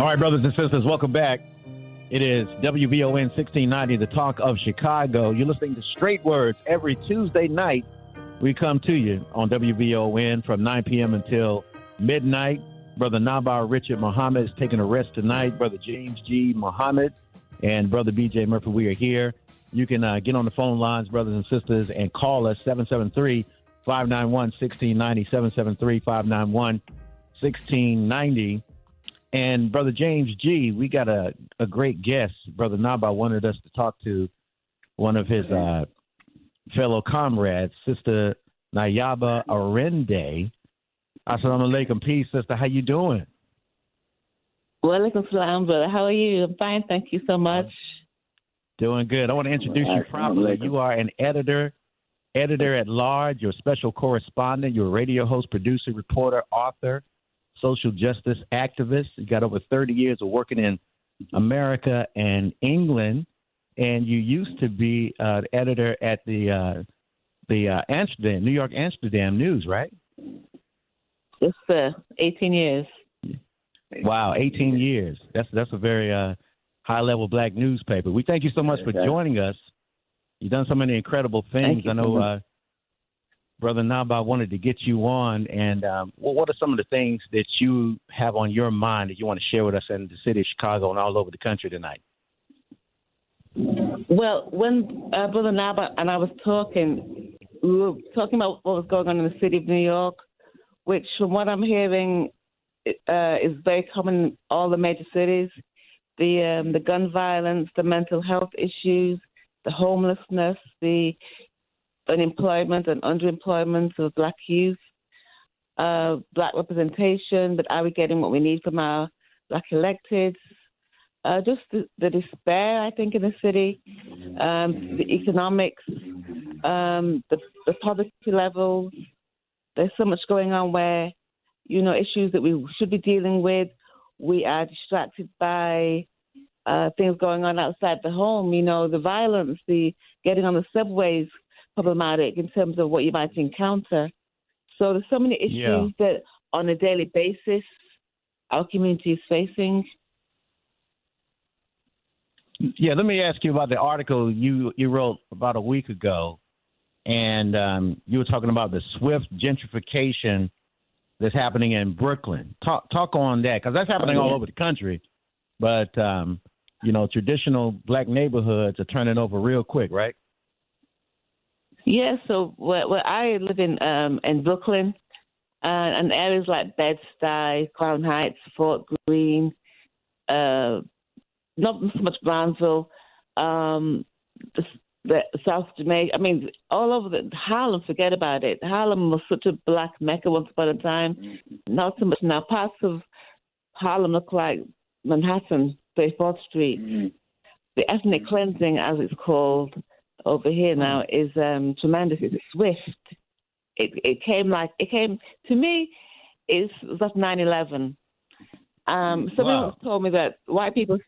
All right, brothers and sisters, welcome back. It is WVON 1690, the talk of Chicago. You're listening to Straight Words every Tuesday night. We come to you on WVON from 9 p.m. until midnight. Brother Nayaba Richard Muhammad is taking a rest tonight. Brother James G. Muhammad and Brother B.J. Murphy, we are here. You can get on the phone lines, brothers and sisters, and call us 773-591-1690, 773-591-1690. And Brother James G., we got a great guest. Brother Nayaba wanted us to talk to one of his fellow comrades, Sister Nayaba Arinde. Assalamu alaikum. Peace, sister. How you doing? Walaikum salam, brother. How are you? I'm fine. Thank you so much. Doing good. I want to introduce you properly. You are an editor at large. You're a special correspondent. You're a radio host, producer, reporter, author, social justice activist. You got over 30 years of working in America and England, and you used to be editor at the New York Amsterdam News, right? Yes, sir. 18 years. Wow, 18 years. That's a very high-level black newspaper. We thank you so much for joining us. You've done so many incredible things. I know Brother Nayaba wanted to get you on, and what are some of the things that you have on your mind that you want to share with us in the city of Chicago and all over the country tonight? Well, when Brother Nayaba and I was talking, we were talking about what was going on in the city of New York, which, from what I'm hearing, is very common in all the major cities. The gun violence, the mental health issues, the homelessness, the unemployment and underemployment of black youth, black representation, but are we getting what we need from our black electeds? Just the despair, I think, in the city, the economics, the poverty levels. There's so much going on where, issues that we should be dealing with, we are distracted by things going on outside the home. The violence, the getting on the subways, problematic in terms of what you might encounter. So there's so many issues that on a daily basis our community is facing. Yeah, let me ask you about the article you wrote about a week ago, and you were talking about the swift gentrification that's happening in Brooklyn. Talk on that, because that's happening all over the country. But, traditional black neighborhoods are turning over real quick, right? Yeah, so where I live in Brooklyn, and areas like Bed-Stuy, Crown Heights, Fort Greene, not so much Brownsville, the South Jamaica. I mean, all over Harlem, forget about it. Harlem was such a black Mecca once upon a time. Not so much now. Parts of Harlem look like Manhattan, 34th Street. The ethnic cleansing, as it's called over here now, is tremendous. It's swift. It came to me. It was like 9/11. Someone told me that white people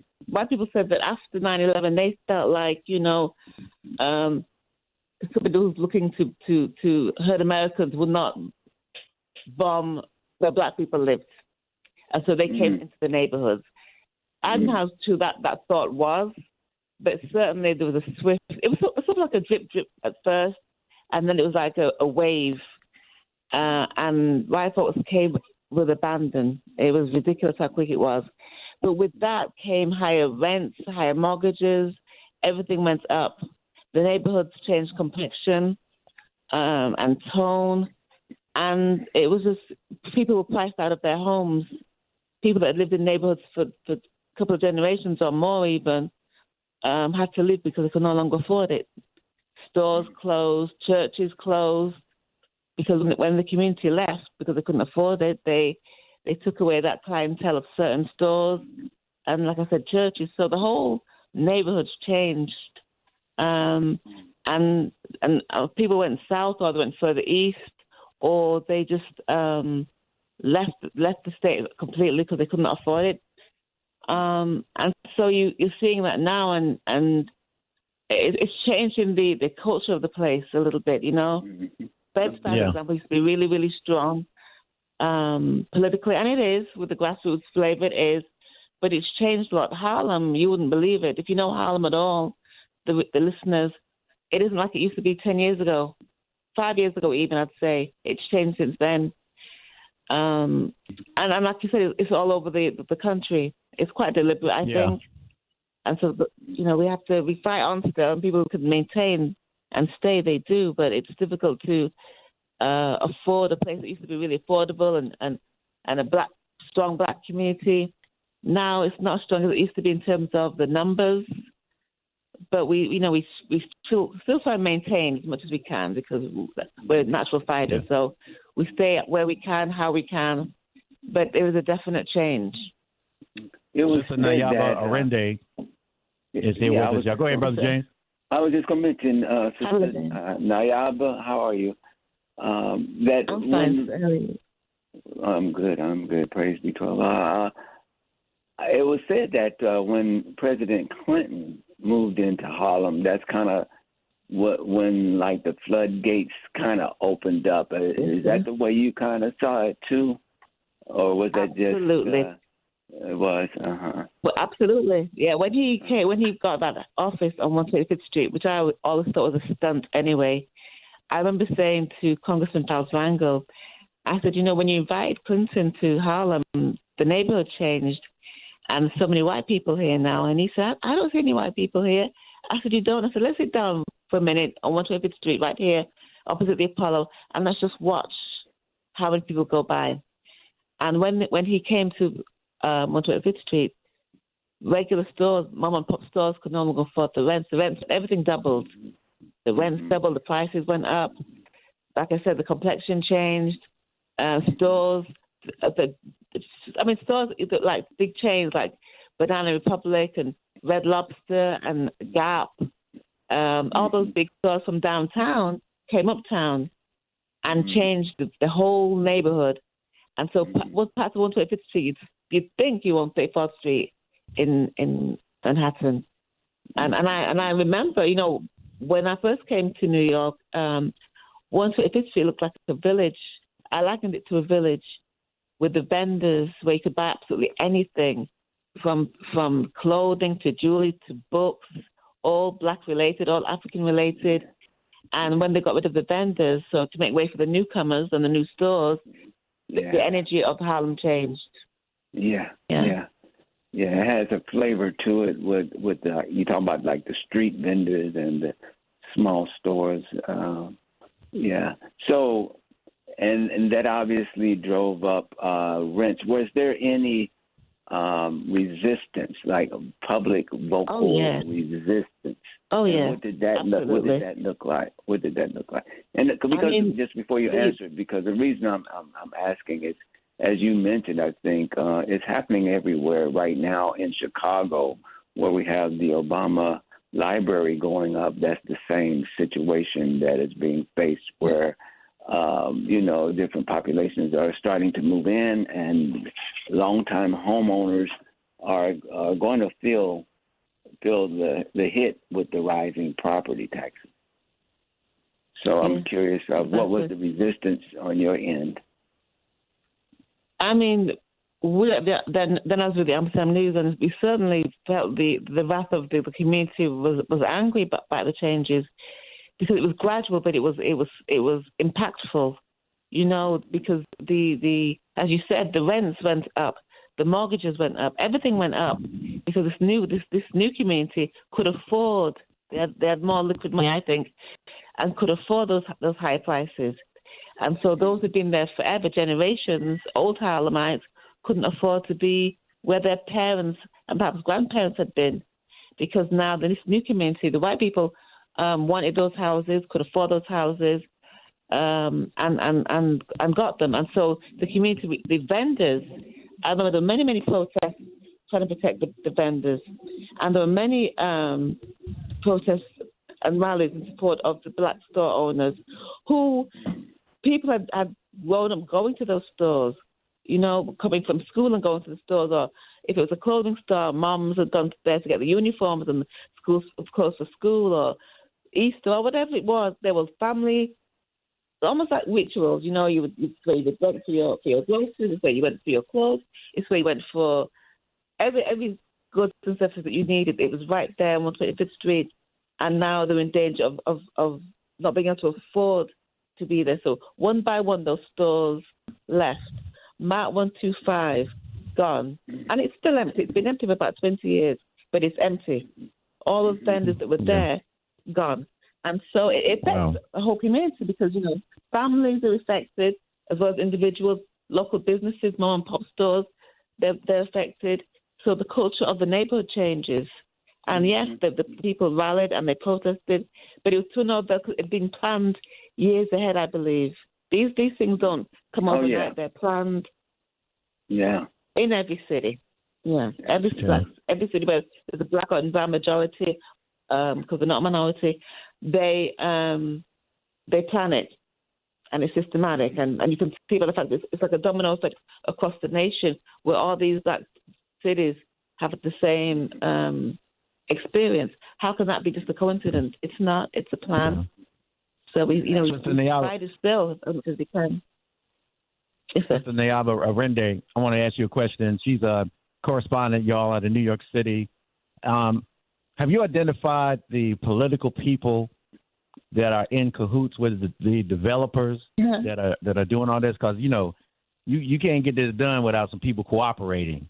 said that after 9/11 they felt like somebody who's looking to hurt Americans would not bomb where black people lived, and so they came into the neighborhoods. I don't know how true that thought was, but certainly there was a swift. It was sort of like a drip at first, and then it was like a wave. And what I thought came with abandon. It was ridiculous how quick it was. But with that came higher rents, higher mortgages. Everything went up. The neighborhoods changed complexion and tone, and it was just people were priced out of their homes. People that lived in neighborhoods for a couple of generations or more even had to leave because they could no longer afford it. Stores closed, churches closed, because when the community left because they couldn't afford it, they took away that clientele of certain stores and, like I said, churches. So the whole neighborhood's changed, and people went south or they went further east, or they just left the state completely because they couldn't afford it. And so you're seeing that now, and it's changing the culture of the place a little bit, Bed-Stuy, for example, used to be really, really strong politically, and it is with the grassroots flavor. It is, but it's changed a lot. Harlem, you wouldn't believe it. If you know Harlem at all, the listeners, it isn't like it used to be 10 years ago, 5 years ago even, I'd say. It's changed since then. And like you said, it's all over the country. It's quite deliberate, I think. And so, we fight on still, and people can maintain and stay, they do, but it's difficult to afford a place that used to be really affordable and a strong black community. Now it's not as strong as it used to be in terms of the numbers, but we still try and maintain as much as we can because we're natural fighters. So we stay where we can, how we can, but there was a definite change. It was Nayaba Arinde is here with us. Go ahead, Brother James. I was just going to mention, Sister Nayaba, how are you? I'm fine. How are you? I'm good. Praise be to Allah. It was said that when President Clinton moved into Harlem, that's kind of when like the floodgates kind of opened up. Is that the way you kind of saw it too, or was that absolutely? It was. Well, absolutely. Yeah. When he got that office on 125th Street, which I always thought was a stunt anyway, I remember saying to Congressman Falsrango, I said, when you invited Clinton to Harlem, the neighborhood changed. And so many white people here now. And he said, I don't see any white people here. I said, you don't? I said, let's sit down for a minute on 125th Street right here opposite the Apollo, and let's just watch how many people go by. And when he came to 125th Street, regular stores, mom and pop stores could no longer afford the rents, everything doubled. The rents doubled, the prices went up. Like I said, the complexion changed. Stores, stores like big chains like Banana Republic and Red Lobster and Gap, all those big stores from downtown came uptown and changed the whole neighborhood. And so what part of 125th Street, you'd think you won't say 4th Street in Manhattan. And I remember, when I first came to New York, 125th Street looked like a village. I likened it to a village with the vendors where you could buy absolutely anything from clothing to jewelry to books, all black related, all African related. And when they got rid of the vendors, so to make way for the newcomers and the new stores, the energy of Harlem changed. Yeah. It has a flavor to it with you talking about like the street vendors and the small stores. So, and that obviously drove up rents. Was there any resistance, like public vocal resistance? Oh yeah. What did that look like? And because just before you answer, because the reason I'm asking is, as you mentioned, I think it's happening everywhere right now in Chicago, where we have the Obama Library going up. That's the same situation that is being faced, where different populations are starting to move in, and longtime homeowners are going to feel the hit with the rising property taxes. So I'm curious of what was the resistance on your end? I mean, then I was with the Amsterdam News, and we certainly felt the wrath of the community was angry by the changes, because it was gradual, but it was impactful, because the as you said, the rents went up, the mortgages went up, everything went up, because this new community could afford. They had more liquid money, I think, and could afford those high prices. And so those who've been there forever, generations, old Harlemites, couldn't afford to be where their parents and perhaps grandparents had been, because now this new community, the white people, wanted those houses, could afford those houses, and got them. And so the community, the vendors, I remember there were many protests trying to protect the vendors, and there were many protests and rallies in support of the black store owners, who people had grown up going to those stores, coming from school and going to the stores, or if it was a clothing store, moms had gone there to get the uniforms and schools closed for school, or Easter, or whatever it was. There was family, almost like rituals. You went for your groceries, it's where you went for your clothes, it's where you went for every goods and services that you needed, it was right there on 125th Street, and now they're in danger of not being able to afford to be there. So one by one, those stores left. Mart 125 gone, and it's still empty. It's been empty for about 20 years, but it's empty. All those vendors that were there, gone. And so it affects the whole community because, families are affected as well as individuals, local businesses, mom and pop stores, they're affected. So the culture of the neighborhood changes. And yes, the people rallied and they protested, but it was to know that it had been planned years ahead, I believe. These things don't come overnight. They're planned in every city. Yeah, every city where there's a black or brown majority, because they're not a minority, they plan it, and it's systematic, and you can see by the fact that it's like a domino effect across the nation, where all these black cities have the same experience. How can that be just a coincidence? It's not. It's a plan. So we try to still as much as we can. Mr. Nayaba Arinde, I want to ask you a question. She's a correspondent, y'all, out of New York City. Have you identified the political people that are in cahoots with the developers that are doing all this? Because you can't get this done without some people cooperating.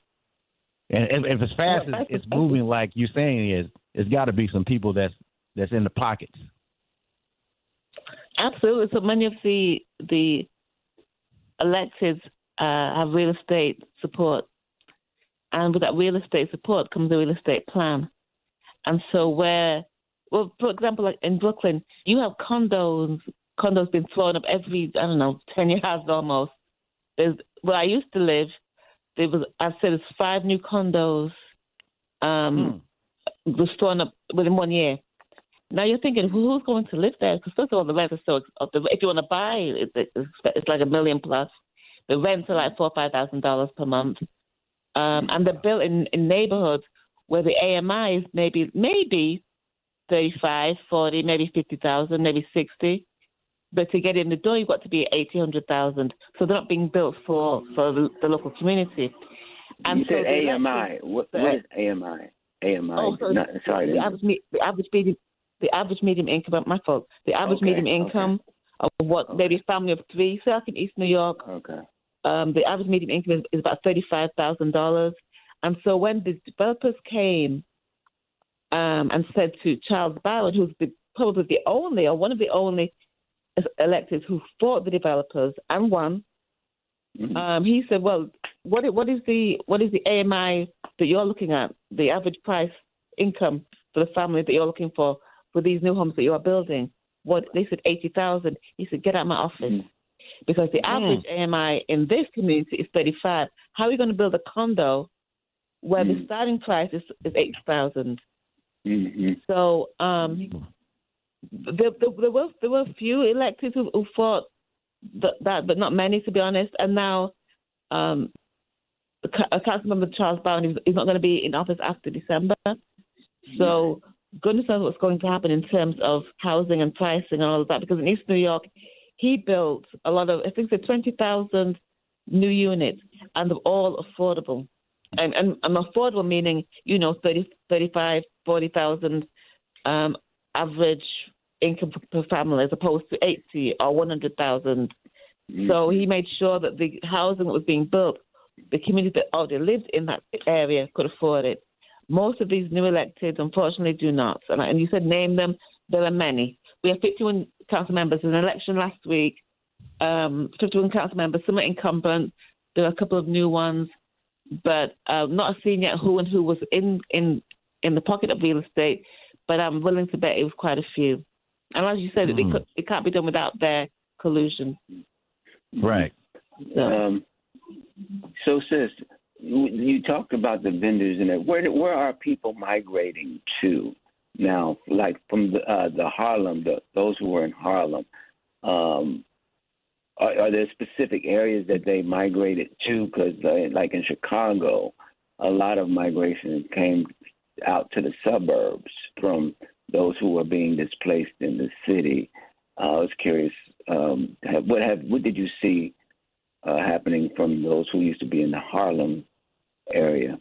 And if as fast as it's moving, like you're saying, it's got to be some people that's in the pockets. Absolutely. So many of the electeds have real estate support. And with that real estate support comes a real estate plan. And so for example, like in Brooklyn, you have condos being thrown up every, 10 years almost. Where I used to live, there's 5 new condos was thrown up within 1 year. Now you're thinking, who's going to live there? Because first of all, the rent is if you want to buy, it's like $1 million plus. The rents are like $4,000 or $5,000 per month. And they're built in neighborhoods where the AMI is maybe 35, 40, maybe 50,000, maybe 60. But to get in the door, you've got to be 80, 100,000. So they're not being built for the local community. And you said AMI. What is AMI? AMI. Oh, sorry. The average medium income. My fault. The average medium income of what maybe a family of 3. So in East New York. Okay. The average median income is about $35,000. And so when the developers came and said to Charles Barron, who's probably the only or one of the only electeds who fought the developers and won, he said, "Well, what is the AMI that you're looking at? The average price income for the family that you're looking for these new homes that you are building?" They said 80,000. He said, "Get out of my office." Because the average AMI in this community is 35. How are we going to build a condo where the starting price is 8,000? So there were few electeds who fought that, but not many, to be honest. And now Councilmember Charles Brown is not going to be in office after December. So goodness knows what's going to happen in terms of housing and pricing and all of that. Because in East New York, he built a lot of, I think, 20,000 new units, and they're all affordable. And affordable meaning, 30, 35, 40,000 average income per family, as opposed to 80 or 100,000. So he made sure that the housing that was being built, the community that already lived in that area could afford it. Most of these new electeds, unfortunately, do not. And you said name them. There are many. We have 51 council members. In an election last week, 51 council members, some are incumbent. There are a couple of new ones, but not seen yet who was in the pocket of real estate, but I'm willing to bet it was quite a few. And as you said, it can't be done without their collusion. Right. So sis, you talked about the vendors and that. Where are people migrating to now? Like from the Harlem, those who were in Harlem, are there specific areas that they migrated to? Because like in Chicago, a lot of migration came out to the suburbs from those who were being displaced in the city. I was curious, what did you see happening from those who used to be in the Harlem area?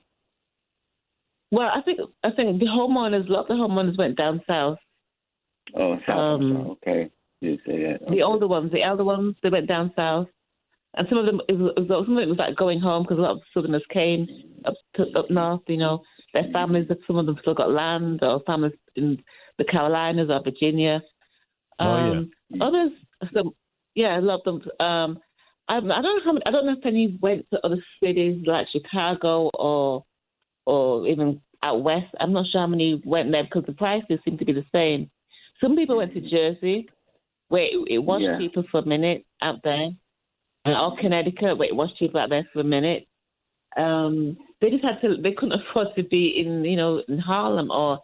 Well, I think the homeowners, a lot of the homeowners went down south. Oh, south. Okay. You say that. Okay. The older ones, the elder ones, they went down south. And some of them, some of it was like going home because a lot of Southerners came up north, you know. Their families, some of them still got land, or families in the Carolinas or Virginia. Others, a lot of them. I don't know if any went to other cities like Chicago or even out west. I'm not sure how many went there because the prices seem to be the same. Some people went to Jersey, where it was cheaper for a minute out there, or Connecticut, where it was cheaper out there for a minute. They just they couldn't afford to be in Harlem or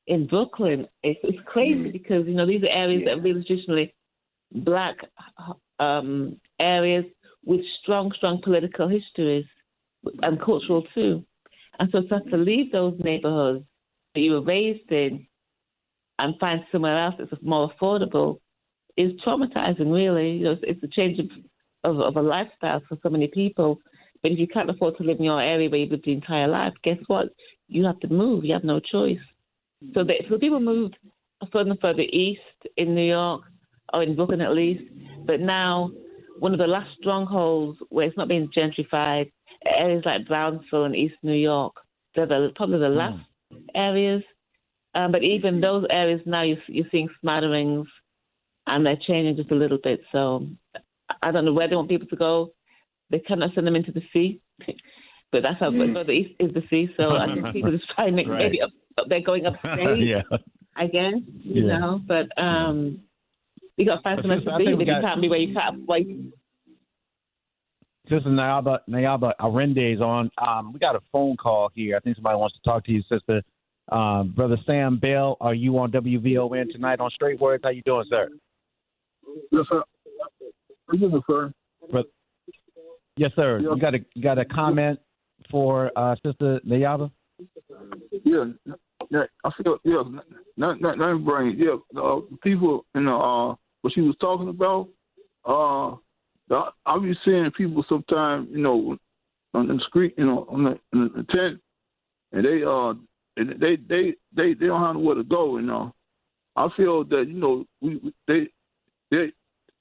in Brooklyn. It's crazy because, these are areas that are really traditionally black areas with strong political histories and cultural too. And so to have to leave those neighborhoods that you were raised in and find somewhere else that's more affordable is traumatizing, really. It's a change of a lifestyle for so many people. But if you can't afford to live in your area where you've lived your entire life, guess what? You have to move. You have no choice. So people moved further and further east in New York, or in Brooklyn at least. But now, one of the last strongholds where it's not being gentrified, areas like Brownsville and East New York, they're probably the last areas. But even those areas now, you're seeing smatterings, and they're changing just a little bit. So I don't know where they want people to go. They cannot send them into the sea, but that's how further east is the sea. So I think people just finding maybe up there going upstate, I guess, you know. But you got to find somewhere to be. If you can't be where you can't. Sister Nayaba Arinde is on. We got a phone call here. I think somebody wants to talk to you, Sister. Brother Sam Bell, are you on WVON tonight on Straight Words? How you doing, sir? Yes, sir. Sir. Yes, sir. Yeah. You got a comment for Sister Nayaba? Yeah. I feel not brain. People what she was talking about. I be seeing people sometimes, on the street, in the tent, and they don't have nowhere to go. I feel that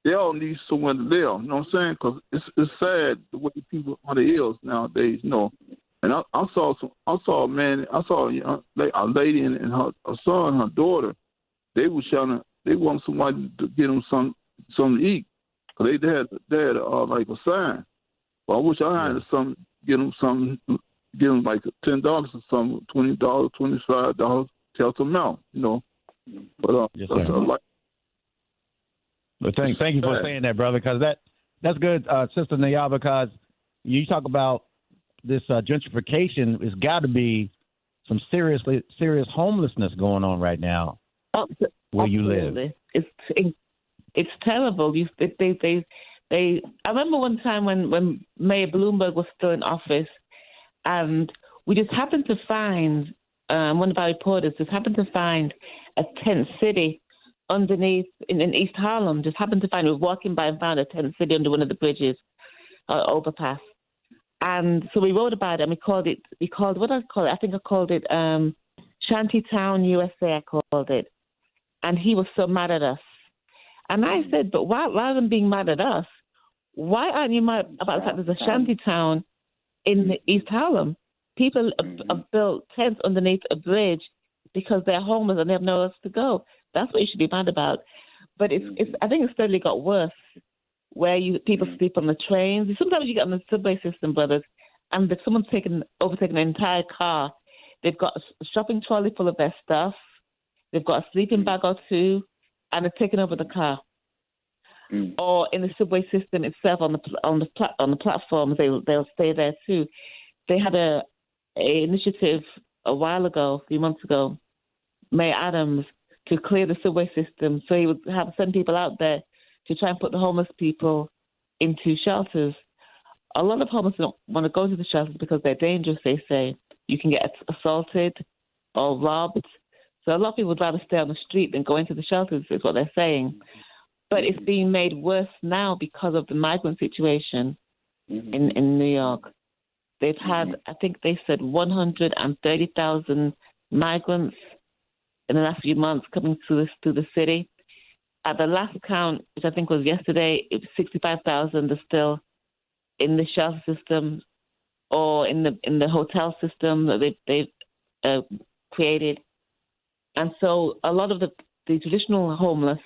they all need somewhere to live. You know what I'm saying? Because it's sad the way people on the hills nowadays. And I saw a lady and her son and her daughter. They want somebody to get them something to eat. Cause they had like a sign. Well, I wish I had get them like $10 or something, $20, $25, tell them out, But yes, But thank you for saying that, brother, because that's good, Sister Nayaba, because you talk about this gentrification. It's got to be some serious homelessness going on right now where you live. It's terrible. I remember one time when Mayor Bloomberg was still in office, and we just happened to find, one of our reporters just happened to find a tent city underneath in East Harlem. Just happened to find, we were walking by and found a tent city under one of the bridges, overpass. And so we wrote about it, and we called it, what did I call it? I think I called it Shantytown, USA, I called it. And he was so mad at us. And I said, but why, rather than being mad at us, why aren't you mad about the fact there's a shantytown in East Harlem? People have built tents underneath a bridge because they're homeless and they have nowhere else to go. That's what you should be mad about. But I think it's steadily got worse, where people sleep on the trains. Sometimes you get on the subway system, brothers, and if someone's overtaken an entire car, they've got a shopping trolley full of their stuff, they've got a sleeping bag or two, and they're taking over the car. Or in the subway system itself, on the platforms, they'll stay there too. They had a initiative a while ago, a few months ago, Mayor Adams, to clear the subway system. So he would send people out there to try and put the homeless people into shelters. A lot of homeless don't want to go to the shelters because they're dangerous, they say. You can get assaulted or robbed. So a lot of people would rather stay on the street than go into the shelters, is what they're saying. But it's being made worse now because of the migrant situation in New York. they've had, I think they said 130,000 migrants in the last few months coming through the city. At the last count, which I think was yesterday, it was 65,000 are still in the shelter system or in the hotel system that they've created. And so a lot of the traditional homeless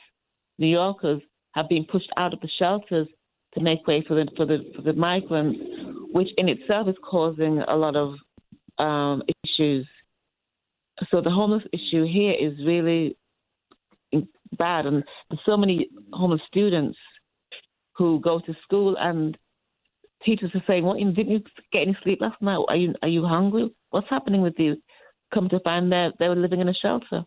New Yorkers have been pushed out of the shelters to make way for the migrants, which in itself is causing a lot of issues. So the homeless issue here is really bad, and there's so many homeless students who go to school and teachers are saying, "What? Didn't you get any sleep last night? Are you hungry? What's happening with you?" Come to find they were living in a shelter,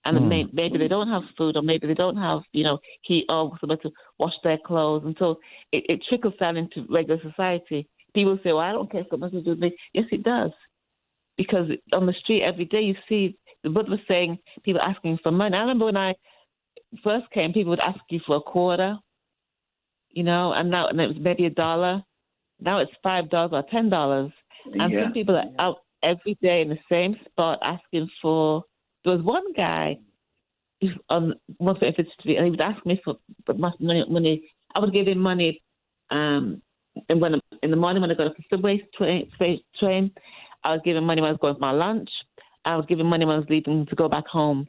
and maybe they don't have food, or maybe they don't have heat or somewhere to wash their clothes, and so it trickles down into regular society. People say, "Well, I don't care if something to do with me." Yes, it does, because on the street every day you see the brother was saying people asking for money. I remember when I first came, people would ask you for a quarter, and now it was maybe $1. Now it's $5 or $10, and some people are out every day in the same spot asking for. There was one guy on 155th Street, and he would ask me for money. I would give him money, and when in the morning when I got off the subway train, I was giving money when I was going for my lunch. I was giving money when I was leaving to go back home.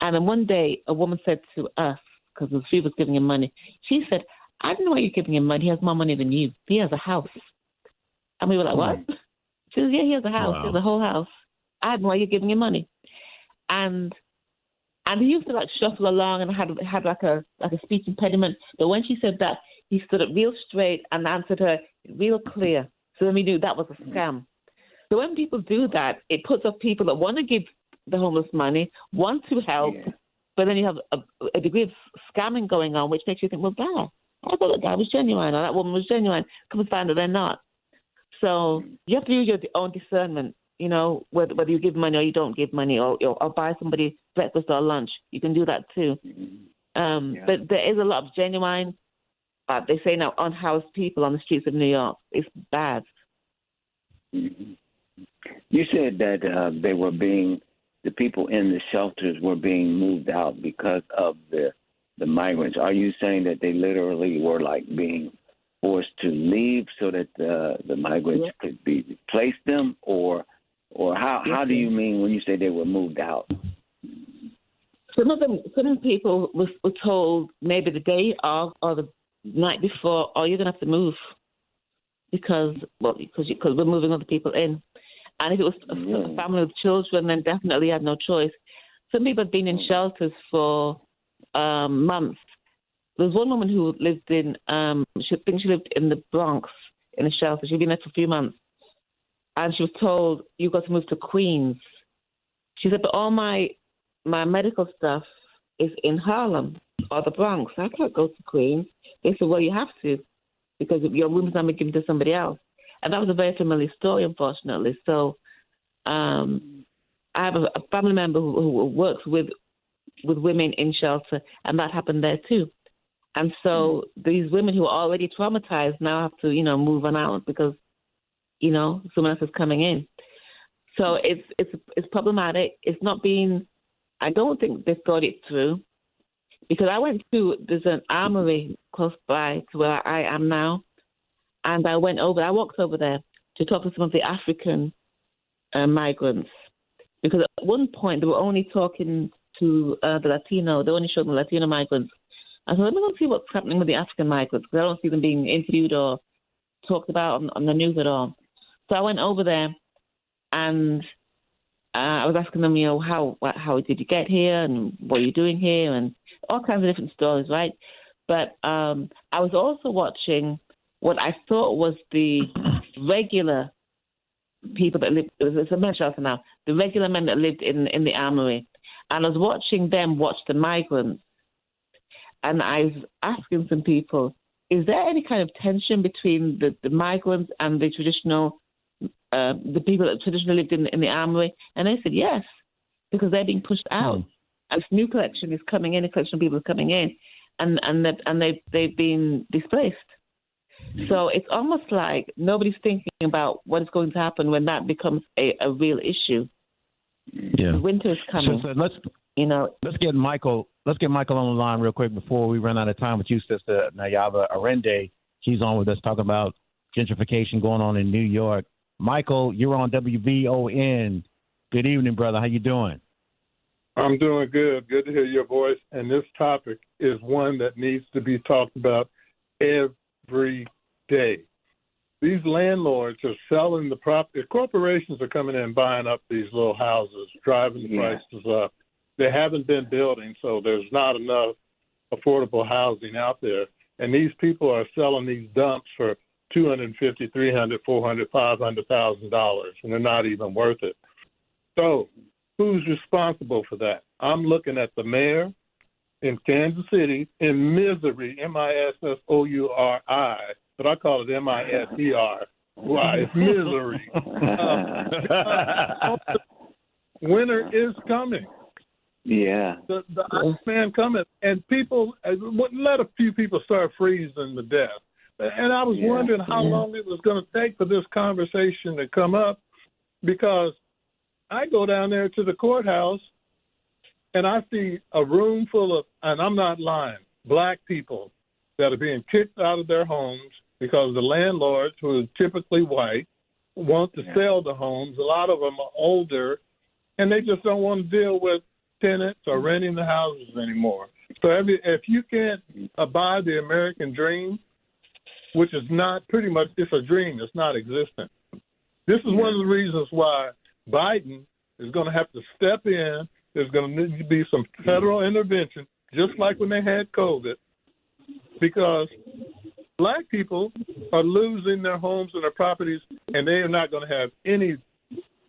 And then one day, a woman said to us, because she was giving him money, she said, "I don't know why you're giving him money. He has more money than you. He has a house." And we were like, "What?" She said, "Yeah, he has a house. Wow. He has a whole house. I don't know why you're giving him money." And he used to like shuffle along and had like a speech impediment. But when she said that, he stood up real straight and answered her real clear. So then we knew that was a scam. So when people do that, it puts off people that want to give the homeless money, want to help, but then you have a degree of scamming going on, which makes you think, well, I thought that guy was genuine or that woman was genuine. Come and find that they're not. So you have to use your own discernment, whether you give money or you don't give money, or buy somebody breakfast or lunch. You can do that too. But there is a lot of genuine, they say now, unhoused people on the streets of New York. It's bad. You said that the people in the shelters were being moved out because of the migrants. Are you saying that they literally were like being forced to leave so that the migrants could replace them, or how do you mean when you say they were moved out? Some people were told maybe the day of or the night before, "Oh, you're gonna have to move because we're moving other people in." And if it was a family with children, then definitely had no choice. Some people have been in shelters for months. There was one woman who lived in, she lived in the Bronx in a shelter. She'd been there for a few months. And she was told, "You've got to move to Queens." She said, "But all my medical stuff is in Harlem or the Bronx. I can't go to Queens." They said, "Well, you have to, because your room's not been given to somebody else." And that was a very familiar story, unfortunately. So I have a family member who works with women in shelter, and that happened there too. And so these women who are already traumatized now have to, move on out because, someone else is coming in. So it's problematic. It's not being, I don't think they thought it through, because there's an armory close by to where I am now. And I walked over there to talk to some of the African migrants, because at one point they were only talking to the Latino. They only showed the Latino migrants. I thought, let me go see what's happening with the African migrants, because I don't see them being interviewed or talked about on the news at all. So I went over there, and I was asking them, how did you get here, and what are you doing here, and all kinds of different stories, right? But I was also watching what I thought was the regular people that lived, it's a men's shelter now, the regular men that lived in the armory. And I was watching them watch the migrants. And I was asking some people, is there any kind of tension between the migrants and the traditional, the people that traditionally lived in the armory? And they said yes, because they're being pushed out. And this new collection is coming in, a collection of people are coming in, and they've been displaced. So it's almost like nobody's thinking about what is going to happen when that becomes a real issue. Yeah. Winter is coming. So let's get Michael on the line real quick before we run out of time with you, Sister Nayaba Arinde. She's on with us talking about gentrification going on in New York. Michael, you're on WVON. Good evening, brother. How you doing? I'm doing good. Good to hear your voice. And this topic is one that needs to be talked about every day. These landlords are selling the property. Corporations are coming in and buying up these little houses, driving the prices up. They haven't been building, so there's not enough affordable housing out there. And these people are selling these dumps for $250,000, $300,000, $400,000, $500,000, and they're not even worth it. So who's responsible for that? I'm looking at the mayor in Kansas City in misery, Missouri, but I call it MISER. Why? It's misery. Winter is coming. Yeah. The ice man coming. And people, let a few people start freezing to death. And I was wondering how long it was going to take for this conversation to come up, because I go down there to the courthouse and I see a room full of, and I'm not lying, black people that are being kicked out of their homes because the landlords, who are typically white, want to sell the homes. A lot of them are older, and they just don't want to deal with tenants or renting the houses anymore. So if you can't abide the American dream, which is not pretty much, it's a dream, it's not existent. This is one of the reasons why Biden is going to have to step in. There's going to need to be some federal intervention, just like when they had COVID, because black people are losing their homes and their properties, and they are not going to have any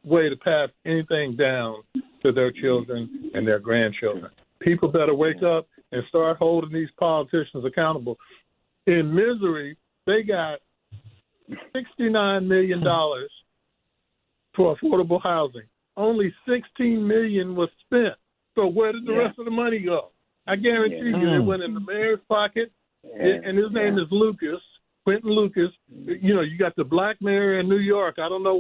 way to pass anything down to their children and their grandchildren. People better wake up and start holding these politicians accountable. In misery, they got $69 million for affordable housing. Only $16 million was spent. So where did the rest of the money go? I guarantee you it went in the mayor's pocket, and his name is Lucas, Quentin Lucas. You know, you got the black mayor in New York. I don't know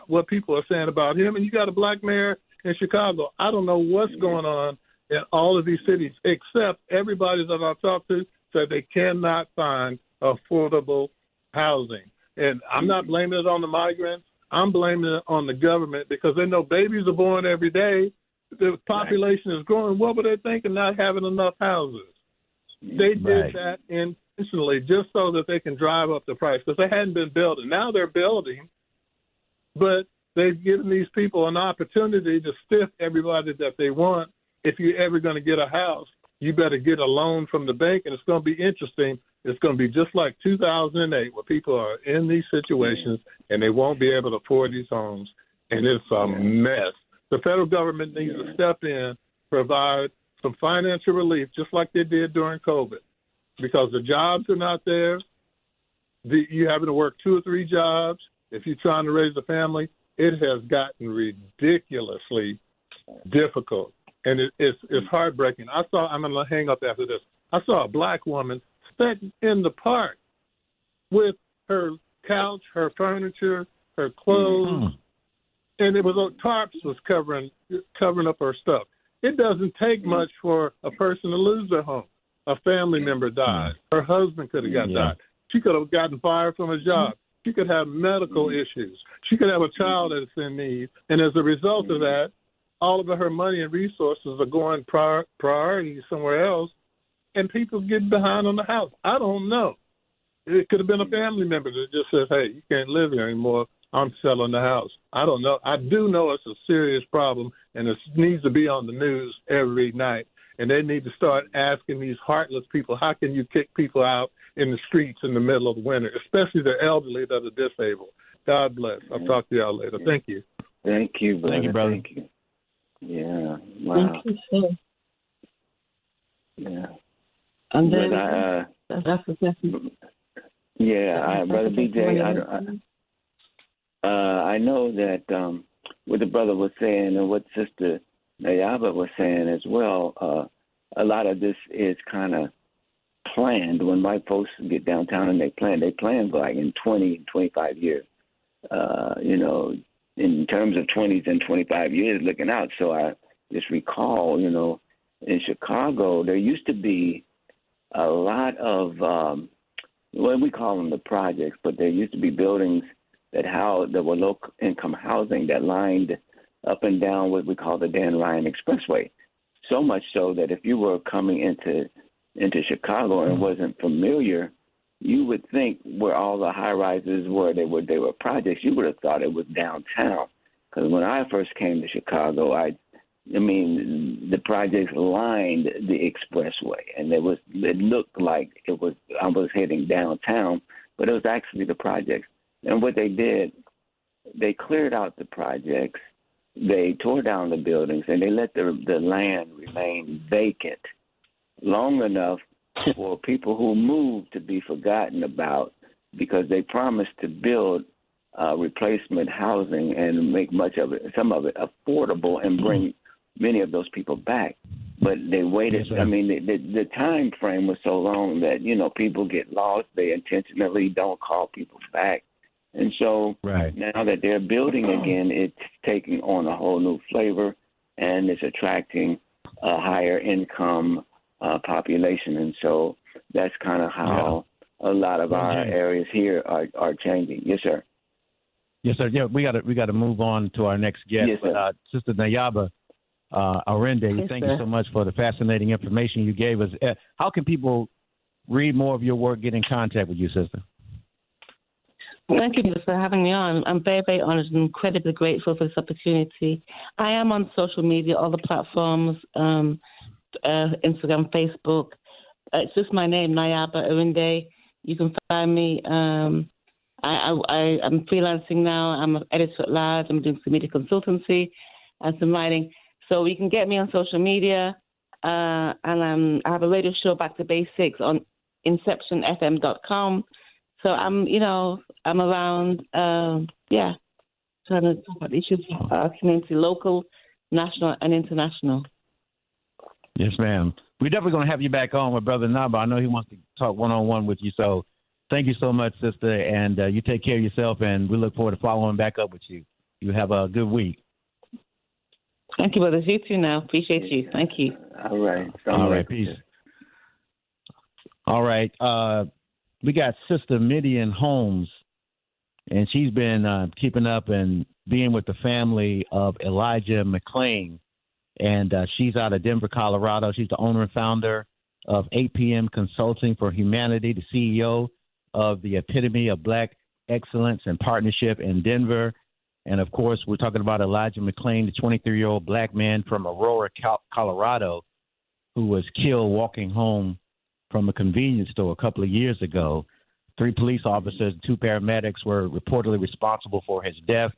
what people are saying about him, and you got a black mayor in Chicago. I don't know what's going on in all of these cities, except everybody that I talked to said they cannot find affordable housing. And I'm not blaming it on the migrants. I'm blaming it on the government, because they know babies are born every day. The population is growing. What were they thinking, not having enough houses? They did that intentionally just so that they can drive up the price, because they hadn't been building. Now they're building, but they've given these people an opportunity to stiff everybody that they want. If you're ever going to get a house, you better get a loan from the bank, and it's going to be interesting. It's going to be just like 2008, where people are in these situations and they won't be able to afford these homes, and it's a mess. The federal government needs to step in, provide some financial relief, just like they did during COVID, because the jobs are not there. You're having to work 2 or 3 jobs. If you're trying to raise a family, it has gotten ridiculously difficult, and it's heartbreaking. I'm going to hang up after this. I saw a black woman sitting in the park with her couch, her furniture, her clothes, and it was tarps was covering up her stuff. It doesn't take much for a person to lose their home. A family member died. Her husband could have died. She could have gotten fired from a job. She could have medical issues. She could have a child that's in need. And as a result of that, all of her money and resources are going priority somewhere else, and people get behind on the house. I don't know. It could have been a family member that just says, hey, you can't live here anymore. I'm selling the house. I don't know. I do know it's a serious problem, and it needs to be on the news every night. And they need to start asking these heartless people, how can you kick people out in the streets in the middle of the winter, especially the elderly that are disabled? God bless. I'll talk to y'all later. Thank you. Thank you, brother. Thank you, brother. Thank you. Yeah. Wow. Thank you, sir. Yeah. And then But that's exactly. Brother BJ, I know that what the brother was saying and what Sister Nayaba was saying as well, a lot of this is kind of planned. When white folks get downtown and they plan like in 20, 25 years. In terms of 20s and 25 years looking out. So I just recall, in Chicago, there used to be a lot of, we call them the projects, but there used to be buildings that were low-income housing that lined up and down what we call the Dan Ryan Expressway. So much so that if you were coming into Chicago and wasn't familiar, you would think where all the high-rises were, they were projects. You would have thought it was downtown. Because when I first came to Chicago, the projects lined the expressway, and it looked like I was heading downtown, but it was actually the projects. And what they did, they cleared out the projects, they tore down the buildings, and they let the land remain vacant long enough for people who moved to be forgotten about, because they promised to build replacement housing and make some of it affordable and bring many of those people back. But they waited. Yes, the time frame was so long that, people get lost. They intentionally don't call people back. And so Now that they're building again, it's taking on a whole new flavor, and it's attracting a higher income population. And so that's kind of how a lot of our areas here are changing. Yes, sir. Yes, sir. Yeah, we got to move on to our next guest. Yes, sir. But Sister Nayaba Arinde, thank you so much for the fascinating information you gave us. How can people read more of your work, get in contact with you, Sister? Thank you for having me on. I'm very, very honored and incredibly grateful for this opportunity. I am on social media, all the platforms, Instagram, Facebook. It's just my name, Nayaba Arinde. You can find me. I'm freelancing now. I'm an editor at large. I'm doing some media consultancy and some writing. So you can get me on social media. And I have a radio show, Back to Basics, on inceptionfm.com. So I'm around, trying to talk about issues of our community, local, national, and international. Yes, ma'am. We're definitely going to have you back on with Brother Naba. I know he wants to talk one-on-one with you. So thank you so much, Sister, and you take care of yourself, and we look forward to following back up with you. You have a good week. Thank you, brothers. You too now. Appreciate you. Thank you. All right. All right. Peace. All right. We got Sister Midian Holmes, and she's been keeping up and being with the family of Elijah McClain. And she's out of Denver, Colorado. She's the owner and founder of 8 p.m. Consulting for Humanity, the CEO of the epitome of Black excellence and partnership in Denver. And, of course, we're talking about Elijah McClain, the 23-year-old Black man from Aurora, Colorado, who was killed walking home from a convenience store a couple of years ago. 3 police officers and 2 paramedics were reportedly responsible for his death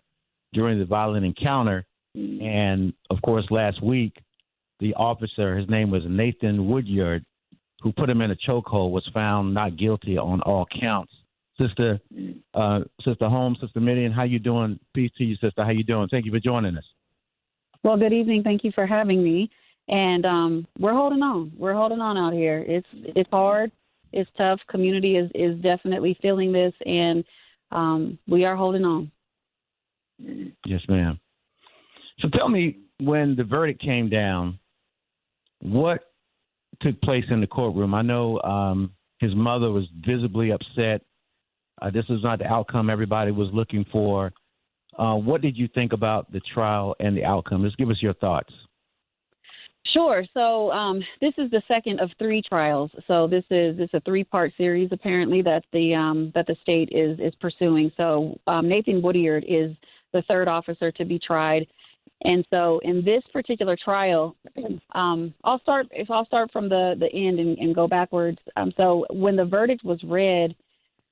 during the violent encounter. And, of course, last week, the officer, his name was Nathan Woodyard, who put him in a chokehold, was found not guilty on all counts. Sister Holmes, Sister Midian, how you doing? Peace to you, sister. How you doing? Thank you for joining us. Well, good evening. Thank you for having me. And we're holding on. We're holding on out here. It's hard. It's tough. Community is definitely feeling this, and we are holding on. Yes, ma'am. So tell me, when the verdict came down, what took place in the courtroom? I know his mother was visibly upset. This was not the outcome everybody was looking for. What did you think about the trial and the outcome? Just give us your thoughts. Sure. So this is the second of 3 trials. So this is a 3-part series apparently that the state is pursuing. So Nathan Woodyard is the 3rd officer to be tried. And so in this particular trial, I'll start from the end and go backwards. So when the verdict was read,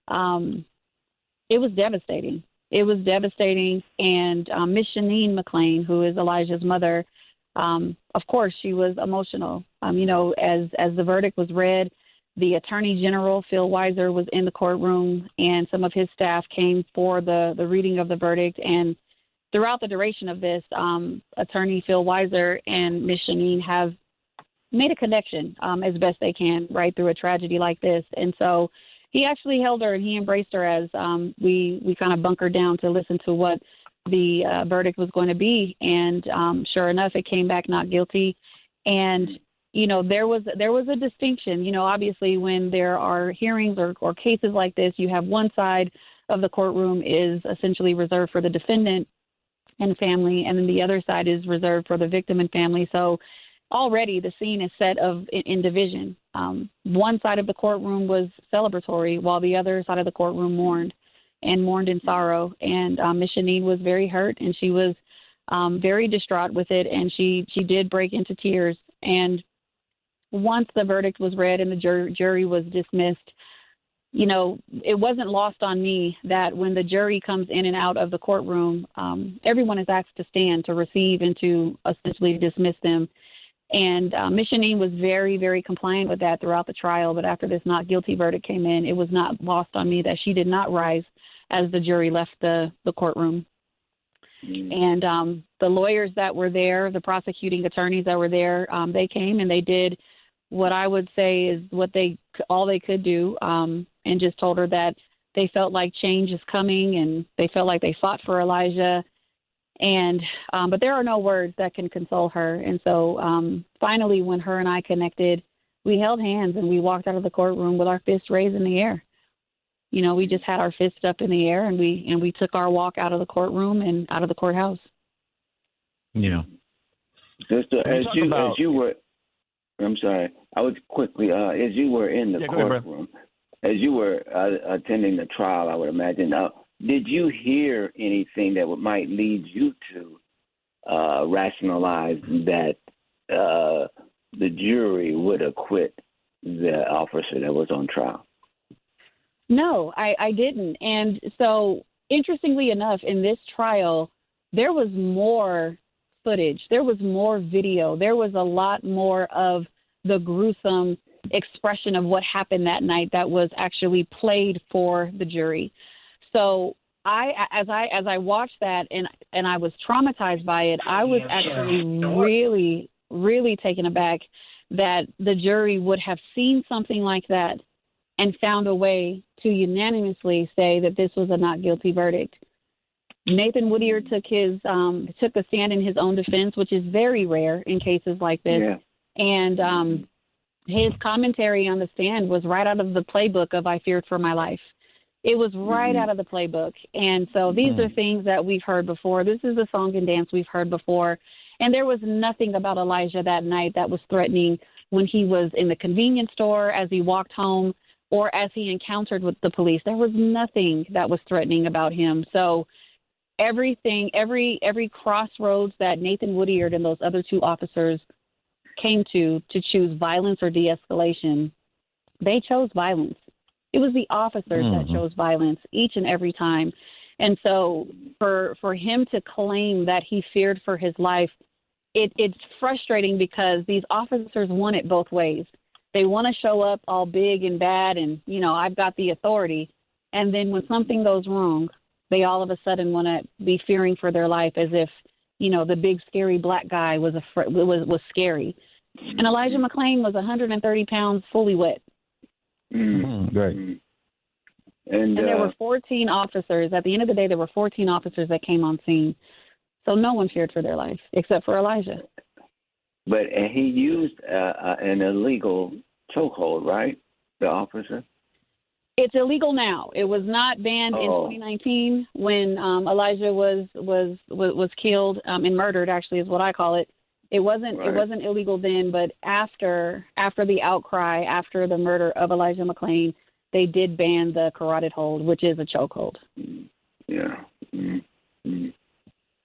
it was devastating. It was devastating. And Miss Shanine McClain, who is Elijah's mother, of course, she was emotional. As the verdict was read, the Attorney General, Phil Weiser, was in the courtroom, and some of his staff came for the reading of the verdict. And throughout the duration of this, Attorney Phil Weiser and Ms. Shanine have made a connection as best they can, right, through a tragedy like this. And so he actually held her and he embraced her as we kind of bunkered down to listen to what the verdict was going to be. And sure enough, it came back not guilty. And, you know, there was a distinction. You know, obviously when there are hearings or cases like this, you have one side of the courtroom is essentially reserved for the defendant and family, and then the other side is reserved for the victim and family. So already the scene is set in division. One side of the courtroom was celebratory, while the other side of the courtroom mourned in sorrow. And Ms. Shanine was very hurt, and she was very distraught with it, and she did break into tears. And once the verdict was read and the jury was dismissed, you know, it wasn't lost on me that when the jury comes in and out of the courtroom, everyone is asked to stand to receive and to essentially dismiss them. And Ms. Shanine was very, very compliant with that throughout the trial. But after this not guilty verdict came in, it was not lost on me that she did not rise as the jury left the courtroom. And the lawyers that were there, the prosecuting attorneys that were there, they came and they did what I would say is all they could do, and just told her that they felt like change is coming and they felt like they fought for Elijah. And but there are no words that can console her. And so finally, when her and I connected, we held hands and we walked out of the courtroom with our fists raised in the air. You know, we just had our fists up in the air and we took our walk out of the courtroom and out of the courthouse. Yeah. Sister, as you were, I'm sorry, I was quickly, as you were in the courtroom, as you were attending the trial, I would imagine, did you hear anything that might lead you to rationalize that the jury would acquit the officer that was on trial? No, I didn't. And so, interestingly enough, in this trial, there was more footage. There was more video. There was a lot more of the gruesome expression of what happened that night that was actually played for the jury. So as I watched that and I was traumatized by it, I was actually really, really taken aback that the jury would have seen something like that and found a way to unanimously say that this was a not guilty verdict. Nathan Whittier took a stand in his own defense, which is very rare in cases like this. Yeah. And his commentary on the stand was right out of the playbook of I Feared for My Life. It was right out of the playbook. And so these are things that we've heard before. This is a song and dance we've heard before. And there was nothing about Elijah that night that was threatening when he was in the convenience store, as he walked home, or as he encountered with the police. There was nothing that was threatening about him. So everything, every crossroads that Nathan Whittier and those other two officers came to choose violence or de-escalation, they chose violence. It was the officers that chose violence each and every time. And so for him to claim that he feared for his life, it's frustrating because these officers want it both ways. They want to show up all big and bad and, you know, I've got the authority. And then when something goes wrong, they all of a sudden want to be fearing for their life as if, you know, the big scary black guy was scary. And Elijah McClain was 130 pounds fully wet. Great. And there were 14 officers. At the end of the day, there were 14 officers that came on scene. So no one feared for their life except for Elijah. But he used an illegal chokehold, right? The officer? It's illegal now. It was not banned in 2019 when Elijah was killed and murdered. Actually, is what I call it. It wasn't illegal then, but after the outcry, after the murder of Elijah McClain, they did ban the carotid hold, which is a chokehold. Yeah.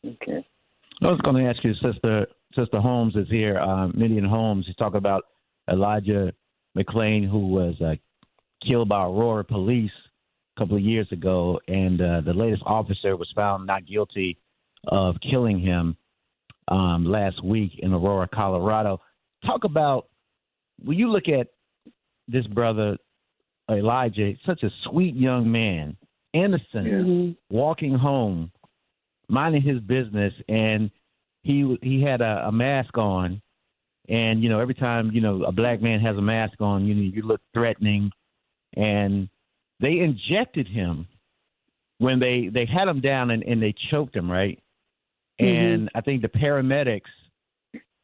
Okay. I was going to ask you, Sister Holmes is here. Midian Holmes. You talk about Elijah McClain, who was killed by Aurora police a couple of years ago, and the latest officer was found not guilty of killing him last week in Aurora, Colorado. Talk about, when you look at this brother, Elijah, such a sweet young man, innocent, walking home, minding his business, and he had a mask on, And, every time, a black man has a mask on, you look threatening. And they injected him when they had him down and they choked him, right? Mm-hmm. And I think the paramedics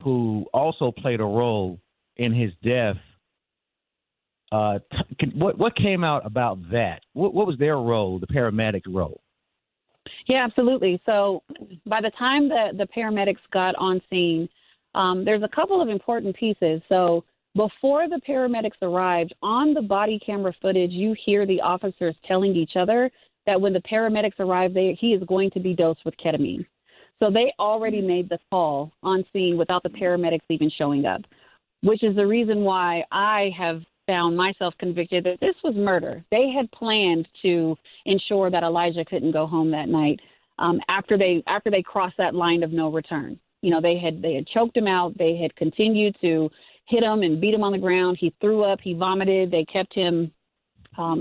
who also played a role in his death, what came out about that? What was their role, the paramedic role? Yeah, absolutely. So by the time the paramedics got on scene, there's a couple of important pieces. So before the paramedics arrived, on the body camera footage, you hear the officers telling each other that when the paramedics arrive, he is going to be dosed with ketamine. So they already made the call on scene without the paramedics even showing up, which is the reason why I have found myself convicted that this was murder. They had planned to ensure that Elijah couldn't go home that night after they crossed that line of no return. They had choked him out. They had continued to hit him and beat him on the ground. He threw up. He vomited. They kept him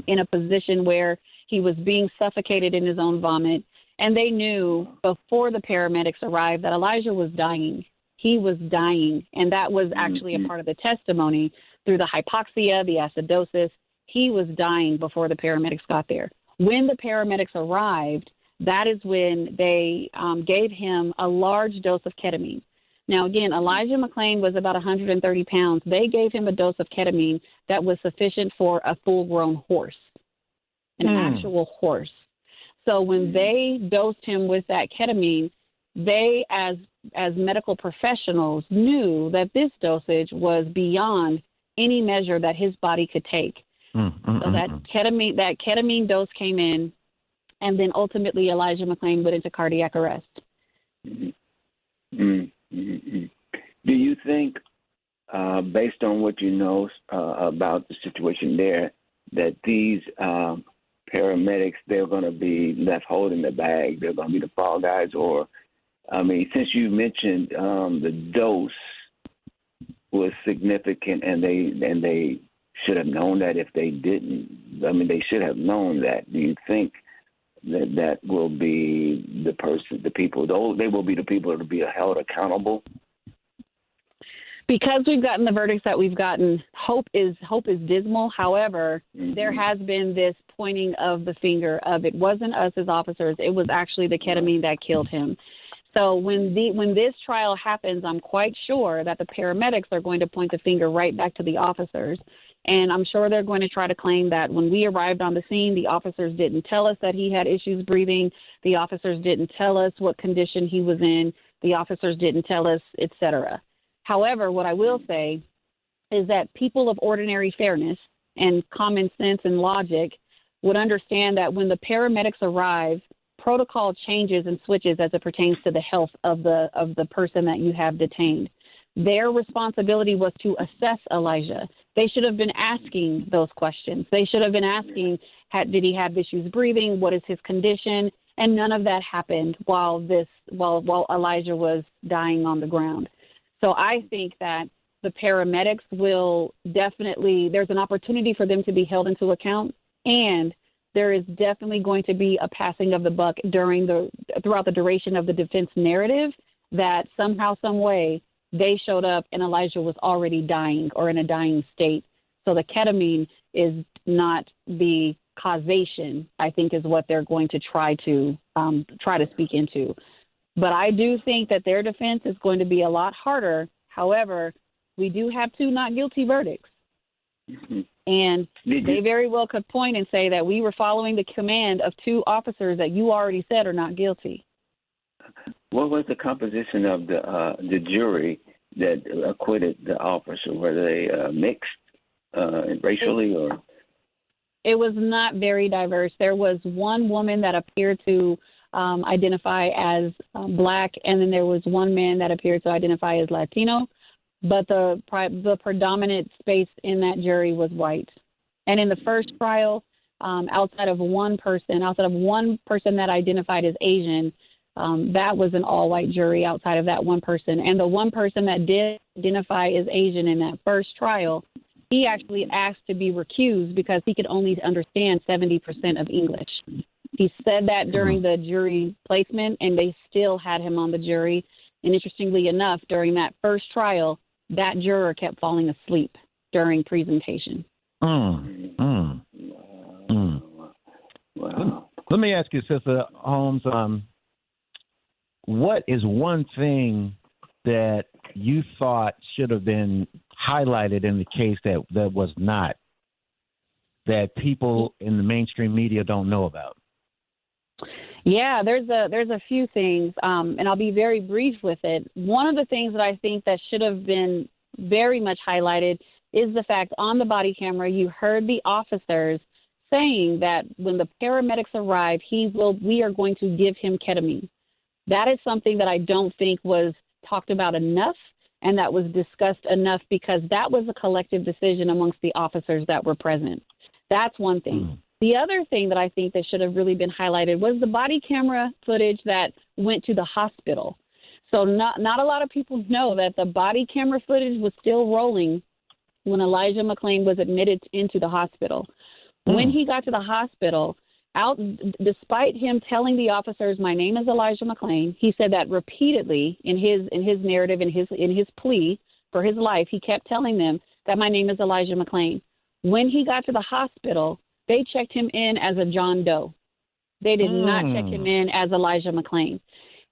in a position where he was being suffocated in his own vomit. And they knew before the paramedics arrived that Elijah was dying. He was dying. And that was actually a part of the testimony through the hypoxia, the acidosis. He was dying before the paramedics got there. When the paramedics arrived, that is when they gave him a large dose of ketamine. Now, again, Elijah McClain was about 130 pounds. They gave him a dose of ketamine that was sufficient for a full-grown horse, an actual horse. So when they dosed him with that ketamine, they, as medical professionals, knew that this dosage was beyond any measure that his body could take. So that ketamine dose came in, and then ultimately Elijah McClain went into cardiac arrest. Do you think, based on what you know about the situation there, that these paramedics, they're going to be left holding the bag, they're going to be the fall guys? Or, since you mentioned the dose was significant and they should have known that if they didn't, they should have known that. Do you think that will be the people that will be held accountable? Because we've gotten the verdicts that we've gotten, hope is dismal. However, there has been this pointing of the finger of it wasn't us as officers, it was actually the ketamine that killed him. So when this trial happens, I'm quite sure that the paramedics are going to point the finger right back to the officers. And I'm sure they're going to try to claim that when we arrived on the scene, the officers didn't tell us that he had issues breathing. The officers didn't tell us what condition he was in. The officers didn't tell us, etc. However, what I will say is that people of ordinary fairness and common sense and logic would understand that when the paramedics arrive, protocol changes and switches as it pertains to the health of the person that you have detained. Their responsibility was to assess Elijah. They should have been asking those questions. They should have been asking, did he have issues breathing? What is his condition? And none of that happened while Elijah was dying on the ground. So I think that the paramedics will definitely, there's an opportunity for them to be held into account, and there is definitely going to be a passing of the buck throughout the duration of the defense narrative that somehow, some way, they showed up and Elijah was already dying or in a dying state. So the ketamine is not the causation, I think, is what they're going to try to speak into. But I do think that their defense is going to be a lot harder. However, we do have 2 not guilty verdicts. And they very well could point and say that we were following the command of 2 officers that you already said are not guilty. What was the composition of the jury that acquitted the officer? Were they mixed racially, or? It was not very diverse. There was one woman that appeared to identify as Black, and then there was one man that appeared to identify as Latino. But the predominant space in that jury was white. And in the first trial, outside of one person that identified as Asian, that was an all-white jury outside of that one person. And the one person that did identify as Asian in that first trial, he actually asked to be recused because he could only understand 70% of English. He said that during the jury placement, and they still had him on the jury. And interestingly enough, during that first trial, that juror kept falling asleep during presentation. Wow. Let me ask you, Sister Holmes, what is one thing that you thought should have been highlighted in the case that was not, that people in the mainstream media don't know about? Yeah, there's a few things, and I'll be very brief with it. One of the things that I think that should have been very much highlighted is the fact on the body camera you heard the officers saying that when the paramedics arrive, we are going to give him ketamine. That is something that I don't think was talked about enough and that was discussed enough, because that was a collective decision amongst the officers that were present. That's one thing. The other thing that I think that should have really been highlighted was the body camera footage that went to the hospital. So not a lot of people know that the body camera footage was still rolling when Elijah McClain was admitted into the hospital. When he got to the hospital, despite him telling the officers, "My name is Elijah McClain," he said that repeatedly in his narrative, in his plea for his life. He kept telling them that my name is Elijah McClain. When he got to the hospital, they checked him in as a John Doe. They did not check him in as Elijah McClain.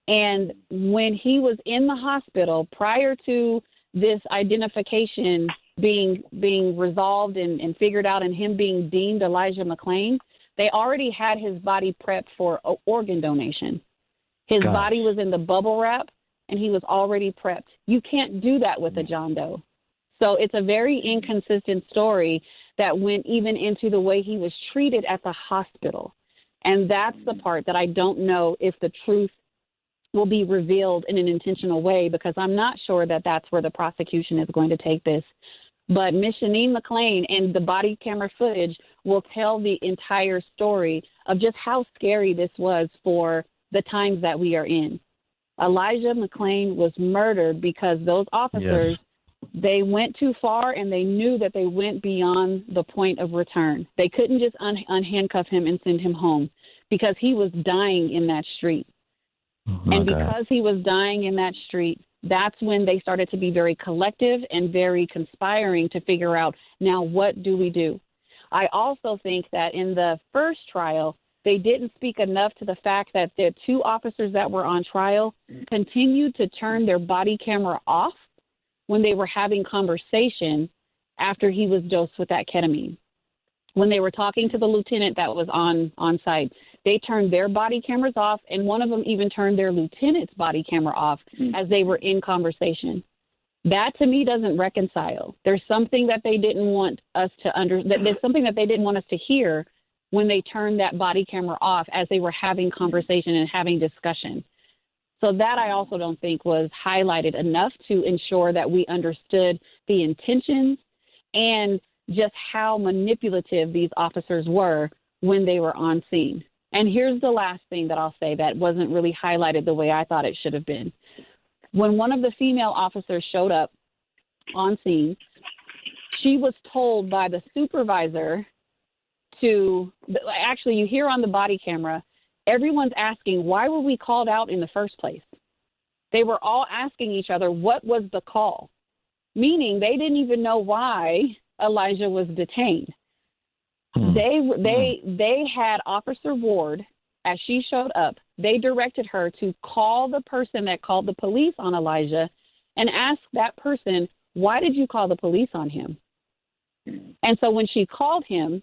And when he was in the hospital, prior to this identification being resolved and figured out and him being deemed Elijah McClain, they already had his body prepped for organ donation. His body was in the bubble wrap, and he was already prepped. You can't do that with a John Doe. So it's a very inconsistent story that went even into the way he was treated at the hospital. And that's the part that I don't know if the truth will be revealed in an intentional way, because I'm not sure that that's where the prosecution is going to take this. But Miss Shanine McClain and the body camera footage will tell the entire story of just how scary this was for the times that we are in. Elijah McClain was murdered because those officers, they went too far, and they knew that they went beyond the point of return. They couldn't just unhandcuff him and send him home, because he was dying in that street. And because he was dying in that street, that's when they started to be very collective and very conspiring to figure out, now what do we do? I also think that in the first trial, they didn't speak enough to the fact that the two officers that were on trial continued to turn their body camera off when they were having conversation after he was dosed with that ketamine. When they were talking to the lieutenant that was on site, they turned their body cameras off, and one of them even turned their lieutenant's body camera off as they were in conversation. That, to me, doesn't reconcile. There's something that they didn't want us to there's something that they didn't want us to hear when they turned that body camera off as they were having conversation and having discussion. So that I also don't think was highlighted enough to ensure that we understood the intentions and just how manipulative these officers were when they were on scene. And here's the last thing that I'll say that wasn't really highlighted the way I thought it should have been. When one of the female officers showed up on scene, she was told by the supervisor actually, you hear on the body camera, everyone's asking, why were we called out in the first place? They were all asking each other, what was the call? Meaning they didn't even know why Elijah was detained. They had Officer Ward, as she showed up, they directed her to call the person that called the police on Elijah and ask that person, why did you call the police on him? And so when she called him,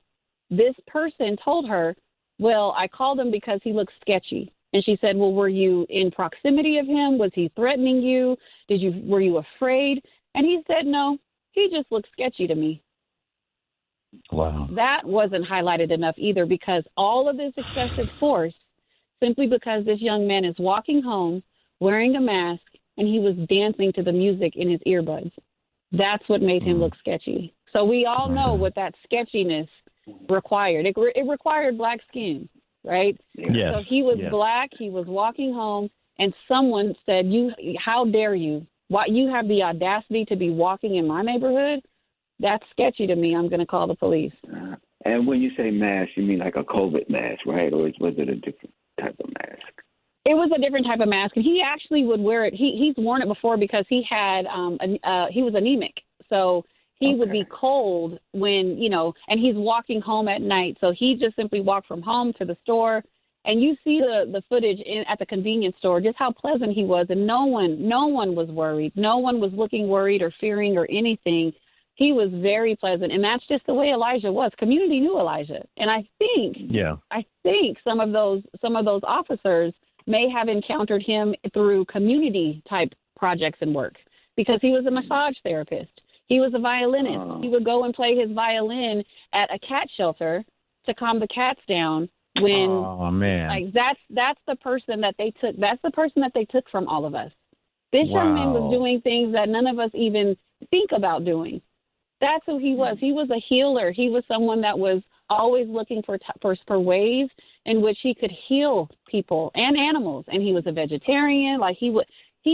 this person told her, well, I called him because he looked sketchy. And she said, well, were you in proximity of him? Was he threatening you? Were you afraid? And he said, no, he just looked sketchy to me. Wow. That wasn't highlighted enough either, because all of this excessive force, simply because this young man is walking home wearing a mask and he was dancing to the music in his earbuds. That's what made him look sketchy. So we all know what that sketchiness required. It required black skin, right? Yes. So he was black, he was walking home, and someone said, how dare you? Why, you have the audacity to be walking in my neighborhood? That's sketchy to me. I'm going to call the police. And when you say mask, you mean like a COVID mask, right? Or was it a different type of mask? It was a different type of mask, and he actually would wear it. He's worn it before because he had he was anemic, so he would be cold when, and he's walking home at night. So he just simply walked from home to the store, and you see the footage at the convenience store, just how pleasant he was, and no one was worried. No one was looking worried or fearing or anything. He was very pleasant, and that's just the way Elijah was. Community knew Elijah, and I think some of those officers may have encountered him through community type projects and work, because he was a massage therapist. He was a violinist. Oh. He would go and play his violin at a cat shelter to calm the cats down. When, that's the person that they took. That's the person that they took from all of us. This young man was doing things that none of us even think about doing. That's who he was. He was a healer. He was someone that was always looking for ways in which he could heal people and animals. And he was a vegetarian. He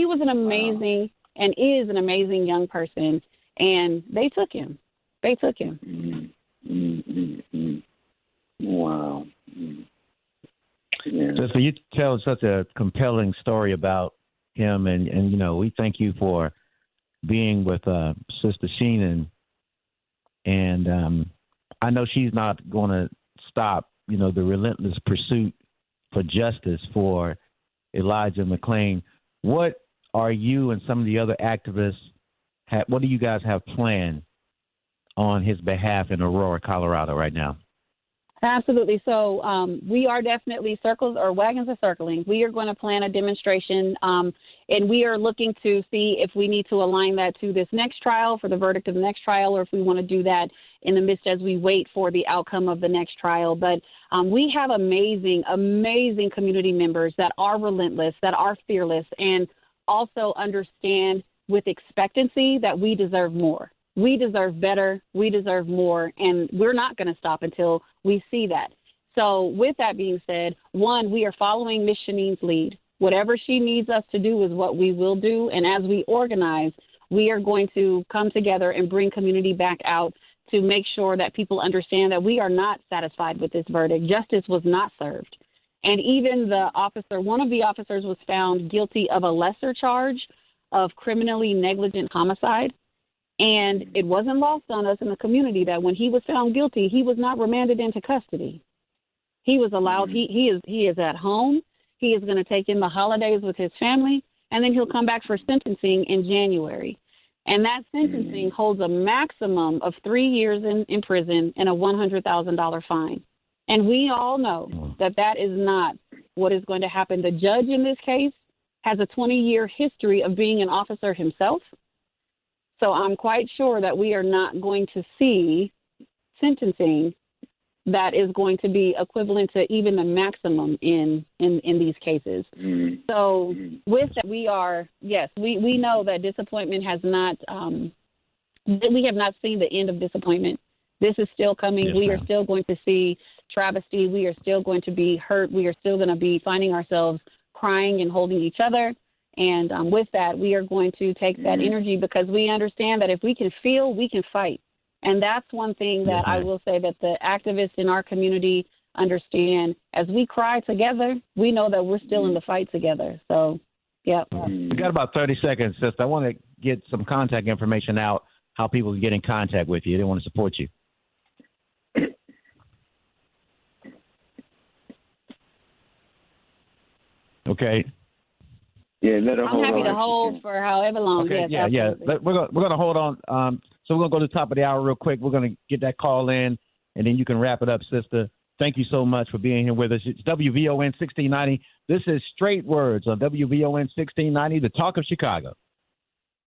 was an amazing and is an amazing young person. And they took him. Wow. Yeah. So you tell such a compelling story about him, and we thank you for being with Sister Sheenan. And I know she's not going to stop, the relentless pursuit for justice for Elijah McClain. What are you and some of the other activists, what do you guys have planned on his behalf in Aurora, Colorado right now? Absolutely. So we are definitely wagons are circling. We are going to plan a demonstration, and we are looking to see if we need to align that to this next trial, for the verdict of the next trial, or if we want to do that in the midst as we wait for the outcome of the next trial. But we have amazing, amazing community members that are relentless, that are fearless, and also understand with expectancy that we deserve more. We deserve better. We deserve more. And we're not going to stop until we see that. So with that being said, one, we are following Ms. Shanine's lead. Whatever she needs us to do is what we will do. And as we organize, we are going to come together and bring community back out to make sure that people understand that we are not satisfied with this verdict. Justice was not served. And even one of the officers was found guilty of a lesser charge of criminally negligent homicide. And it wasn't lost on us in the community that when he was found guilty, he was not remanded into custody. He was allowed, he is at home. He is going to take in the holidays with his family, and then he'll come back for sentencing in January. And that sentencing holds a maximum of 3 years in prison and a $100,000 fine. And we all know that is not what is going to happen. The judge in this case has a 20-year history of being an officer himself. So I'm quite sure that we are not going to see sentencing that is going to be equivalent to even the maximum in these cases. So with that, we know that disappointment has not, we have not seen the end of disappointment. This is still coming. Yes, we are still going to see travesty. We are still going to be hurt. We are still going to be finding ourselves crying and holding each other. And with that, we are going to take that energy, because we understand that if we can feel, we can fight. And that's one thing that I will say that the activists in our community understand. As we cry together, we know that we're still in the fight together. So, yeah. We got about 30 seconds, sister. I want to get some contact information out, how people can get in contact with you. They want to support you. Okay. Yeah, let her hold on. I'm happy to hold for however long. Okay, yes, yeah. We're going to hold on. So we're going to go to the top of the hour real quick. We're going to get that call in, and then you can wrap it up, sister. Thank you so much for being here with us. It's WVON 1690. This is Straight Words on WVON 1690, the Talk of Chicago.